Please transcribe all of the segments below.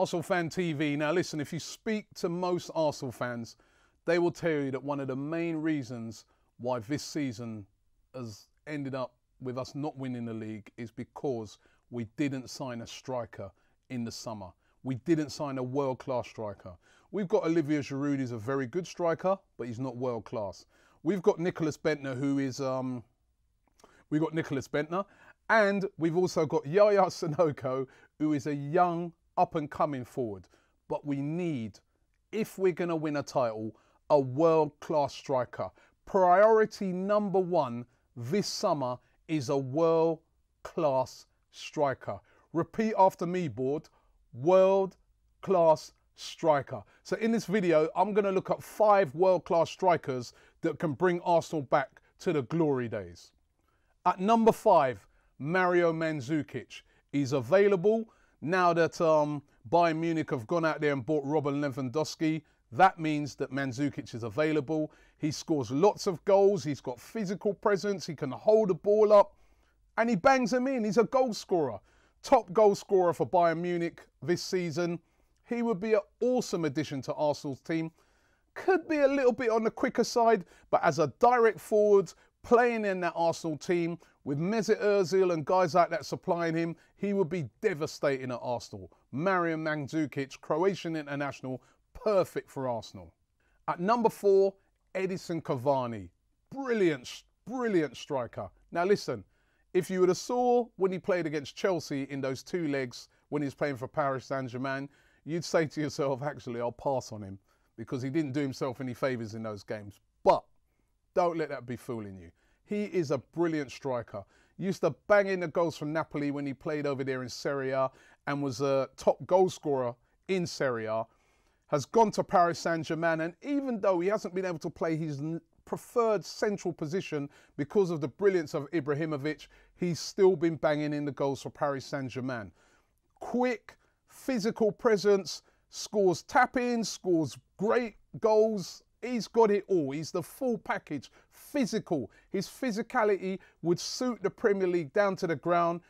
Arsenal Fan TV. Now listen, if you speak to most Arsenal fans, they will tell you that one of the main reasons why this season has ended up with us not winning the league is because we didn't sign a striker in the summer. We didn't sign a world-class striker. We've got Olivier Giroud, who's a very good striker, but he's not world-class. We've got Nicolas Bentner, who is... we've got Nicolas Bentner, and we've also got Yaya Sanogo, who is a young, up-and-coming forward. But we need, if we're going to win a title, a world-class striker. Priority number one this summer is a world-class striker. Repeat after me, board. World-class striker. So in this video, I'm going to look at 5 world-class strikers that can bring Arsenal back to the glory days. At number 5, Mario Mandžukić. He's available now that Bayern Munich have gone out there and bought Robert Lewandowski. That means that Mandžukić is available. He scores lots of goals. He's got physical presence. He can hold the ball up and he bangs them in. He's a goal scorer. Top goal scorer for Bayern Munich this season. He would be an awesome addition to Arsenal's team. Could be a little bit on the quicker side, but as a direct forward, playing in that Arsenal team with Mesut Ozil and guys like that supplying him, he would be devastating at Arsenal. Mario Mandžukić, Croatian international, perfect for Arsenal. At number 4, Edinson Cavani. Brilliant, brilliant striker. Now listen, if you would have saw when he played against Chelsea in those 2 legs when he was playing for Paris Saint-Germain, you'd say to yourself, actually, I'll pass on him because he didn't do himself any favours in those games. But don't let that be fooling you. He is a brilliant striker. Used to bang in the goals from Napoli when he played over there in Serie A and was a top goal scorer in Serie A. Has gone to Paris Saint-Germain, and even though he hasn't been able to play his preferred central position because of the brilliance of Ibrahimovic, he's still been banging in the goals for Paris Saint-Germain. Quick, physical presence, scores tap-ins, scores great goals. He's got it all. He's the full package. Physical. His physicality would suit the Premier League down to the ground.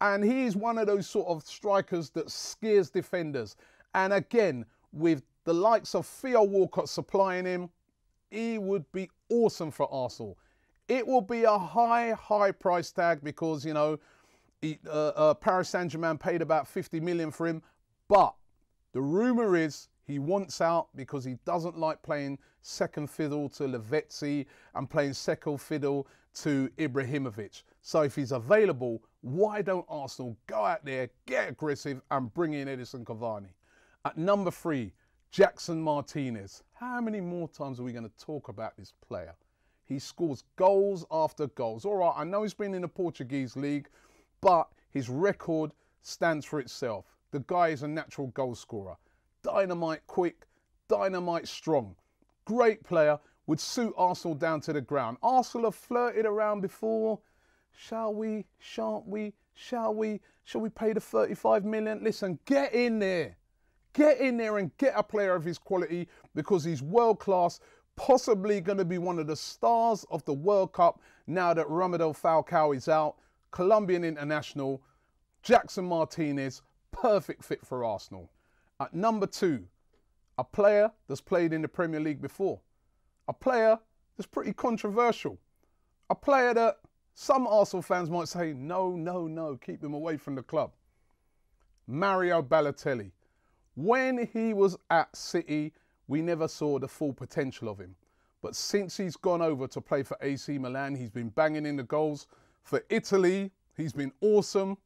And he is one of those sort of strikers that scares defenders. And again, with the likes of Theo Walcott supplying him, he would be awesome for Arsenal. It will be a high price tag because, you know, Paris Saint-Germain paid about 50 million for him. But the rumour is he wants out because he doesn't like playing second fiddle to Lavezzi and playing second fiddle to Ibrahimovic. So if he's available, why don't Arsenal go out there, get aggressive and bring in Edinson Cavani? At number 3, Jackson Martínez. How many more times are we going to talk about this player? He scores goals after goals. All right, I know he's been in the Portuguese league, but his record stands for itself. The guy is a natural goal scorer. Dynamite quick, dynamite strong. Great player, would suit Arsenal down to the ground. Arsenal have flirted around before. Shall we? Shan't we? Shall we? Shall we pay the 35 million? Listen, get in there. Get in there and get a player of his quality because he's world class, possibly going to be one of the stars of the World Cup now that Radamel Falcao is out. Colombian international, Jackson Martínez, perfect fit for Arsenal. At number 2, a player that's played in the Premier League before. A player that's pretty controversial. A player that some Arsenal fans might say, no, keep him away from the club. Mario Balotelli. When he was at City, we never saw the full potential of him. But since he's gone over to play for AC Milan, he's been banging in the goals. For Italy, he's been awesome.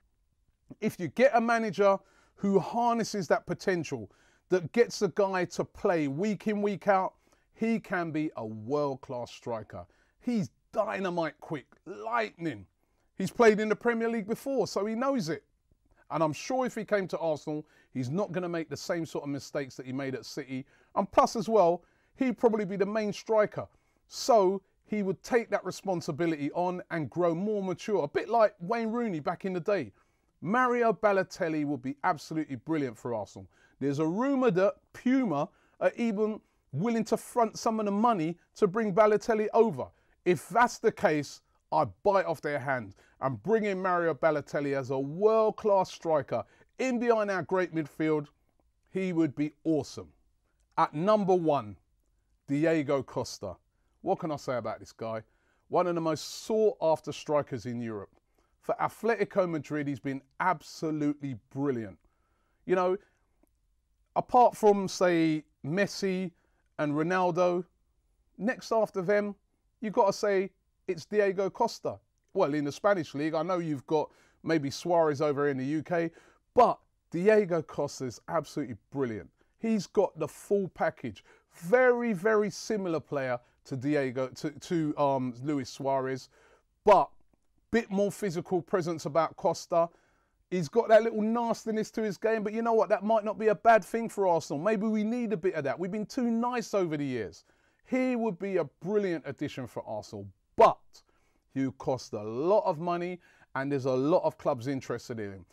If you get a manager who harnesses that potential, that gets the guy to play week in, week out, he can be a world-class striker. He's dynamite quick, lightning. He's played in the Premier League before, so he knows it. And I'm sure if he came to Arsenal, he's not going to make the same sort of mistakes that he made at City. And plus as well, he'd probably be the main striker. So he would take that responsibility on and grow more mature. A bit like Wayne Rooney back in the day. Mario Balotelli would be absolutely brilliant for Arsenal. There's a rumour that Puma are even willing to front some of the money to bring Balotelli over. If that's the case, I'd bite off their hand and bring in Mario Balotelli as a world-class striker in behind our great midfield. he would be awesome. At number 1, Diego Costa. What can I say about this guy? One of the most sought-after strikers in Europe. For Atletico Madrid, he's been absolutely brilliant. You know, apart from, say, Messi and Ronaldo, next after them, you've got to say it's Diego Costa. Well, in the Spanish league, I know you've got maybe Suarez over in the UK, but Diego Costa is absolutely brilliant. He's got the full package. Very, very similar player to Luis Suarez, but bit more physical presence about Costa. He's got that little nastiness to his game, but you know what? That might not be a bad thing for Arsenal. Maybe we need a bit of that. We've been too nice over the years. He would be a brilliant addition for Arsenal, but he would cost a lot of money, and there's a lot of clubs interested in him.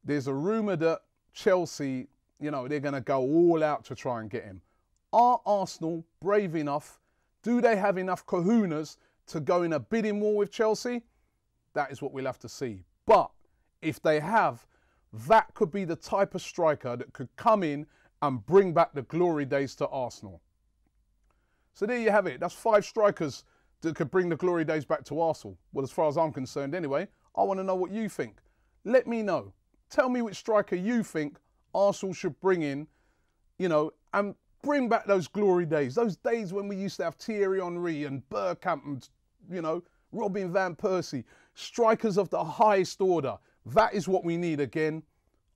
There's a rumour that Chelsea, you know, they're going to go all out to try and get him. Are Arsenal brave enough? Do they have enough kahunas to go in a bidding war with Chelsea? That is what we'll have to see. But if they have, that could be the type of striker that could come in and bring back the glory days to Arsenal. So there you have it. That's 5 strikers that could bring the glory days back to Arsenal. Well, as far as I'm concerned anyway, I want to know what you think. Let me know. Tell me which striker you think Arsenal should bring in, you know, and bring back those glory days. Those days when we used to have Thierry Henry and Bergkamp and, you know, Robin van Persie. Strikers of the highest order. That is what we need again.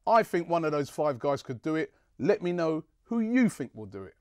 I think one of those 5 guys could do it. Let me know who you think will do it.